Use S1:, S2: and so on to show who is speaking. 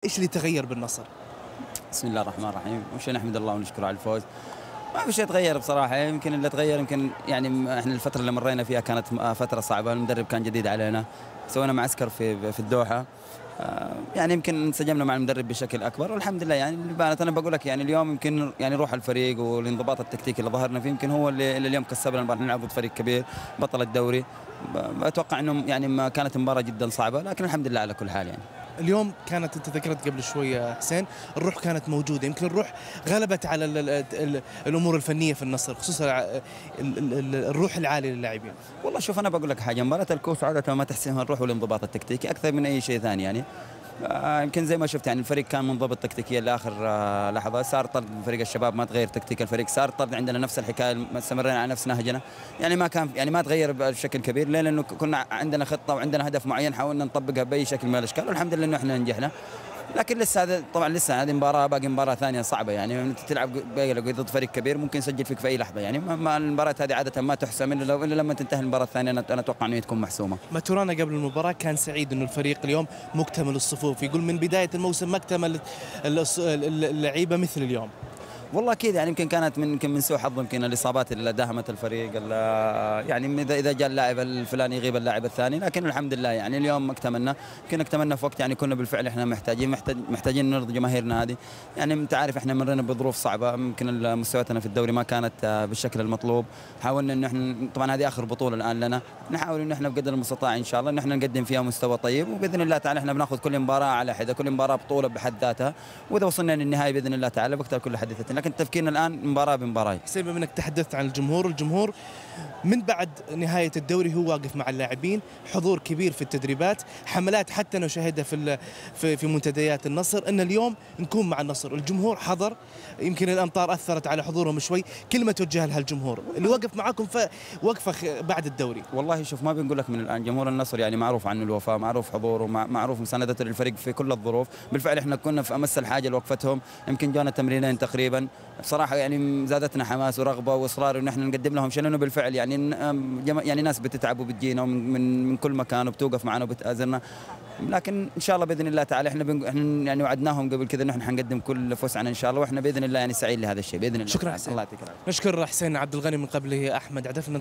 S1: ايش اللي تغير بالنصر؟
S2: بسم الله الرحمن الرحيم، أول شيء نحمد الله ونشكره على الفوز. ما في شيء تغير بصراحة، يمكن اللي تغير يمكن يعني احنا الفترة اللي مرينا فيها كانت فترة صعبة، المدرب كان جديد علينا، سوينا معسكر في الدوحة. يعني يمكن انسجمنا مع المدرب بشكل أكبر والحمد لله. يعني أنا بقول لك يعني اليوم يمكن يعني روح الفريق والانضباط التكتيكي اللي ظهرنا فيه يمكن هو اللي اليوم كسبنا المباراة. نلعب ضد فريق كبير بطل الدوري، أتوقع إنه يعني ما كانت مباراة جدا صعبة، لكن الحمد لله على كل حال يعني.
S1: اليوم كانت انت ذكرت قبل شويه حسين، الروح كانت موجوده، يمكن الروح غلبت على الامور الفنيه في النصر، خصوصا الروح العاليه للاعبين.
S2: والله شوف انا بقول لك حاجه، مباراه الكوس عاده ما تحسمها الروح والانضباط التكتيكي اكثر من اي شيء ثاني يعني. يمكن زي ما شفت يعني الفريق كان منضبط تكتيكيا لاخر لحظه، صار طرد من فريق الشباب ما تغير تكتيك الفريق، صار طرد عندنا نفس الحكايه، استمرينا على نفس نهجنا يعني ما كان يعني ما تغير بشكل كبير. ليه؟ لانه كنا عندنا خطه وعندنا هدف معين حاولنا نطبقها باي شكل من الاشكال والحمد لله انه احنا نجحنا. لكن لسه هذا طبعا لسه هذه مباراه، باقي مباراه ثانيه صعبه يعني. انت تلعب ضد فريق كبير ممكن يسجل فيك في اي لحظه يعني. ما المباراه هذه عاده ما تحسم الا لما تنتهي المباراه الثانيه. انا اتوقع انه تكون محسومه.
S1: ماتورانا قبل المباراه كان سعيد انه الفريق اليوم مكتمل الصفوف، يقول من بدايه الموسم ما اكتمل اللعيبه مثل اليوم.
S2: والله اكيد يعني يمكن كانت من سوء حظ، يمكن الاصابات اللي داهمت الفريق، يعني اذا جاء اللاعب الفلاني يغيب اللاعب الثاني، لكن الحمد لله يعني اليوم اكتملنا. يمكن اكتملنا في وقت يعني كنا بالفعل احنا محتاجين نرضي جماهيرنا هذه. يعني انت عارف احنا مرينا بظروف صعبه، يمكن مستوياتنا في الدوري ما كانت بالشكل المطلوب. حاولنا انه احنا طبعا هذه اخر بطوله الان لنا، نحاول انه احنا بقدر المستطاع ان شاء الله ان احنا نقدم فيها مستوى طيب، وباذن الله تعالى احنا بناخذ كل مباراه على حده، كل مباراه بطوله بحد ذاتها، واذا وصلنا للنهايه باذن الله تعالى بختار كل حديثة. لكن تفكيرنا الان مباراه بمباراه.
S1: حسين بما انك تحدثت عن الجمهور من بعد نهايه الدوري هو واقف مع اللاعبين، حضور كبير في التدريبات، حملات حتى نشاهدها في منتديات النصر ان اليوم نكون مع النصر، الجمهور حضر، يمكن الامطار اثرت على حضورهم شوي، كلمه توجهها لها الجمهور اللي وقف معاكم وقفه بعد الدوري.
S2: والله شوف ما بنقول لك من الان، جمهور النصر يعني معروف عنه الوفاء، معروف حضوره، معروف مساندته للفريق في كل الظروف. بالفعل احنا كنا في امس الحاجه لوقفتهم، يمكن جانا تمرينين تقريبا بصراحه يعني زادتنا حماس ورغبه واصرار ان احنا نقدم لهم شيء، لانه بالفعل يعني ناس بتتعب وبتجينا من كل مكان وبتوقف معنا وبتآزرنا. لكن ان شاء الله باذن الله تعالى احنا يعني وعدناهم قبل كذا انه احنا حنقدم كل فوسعنا ان شاء الله، واحنا باذن الله يعني سعيد لهذا الشيء باذن الله.
S1: شكرا حسين.
S2: الله يعطيك العافيه.
S1: نشكر حسين عبد الغني من قبله احمد عدفنا.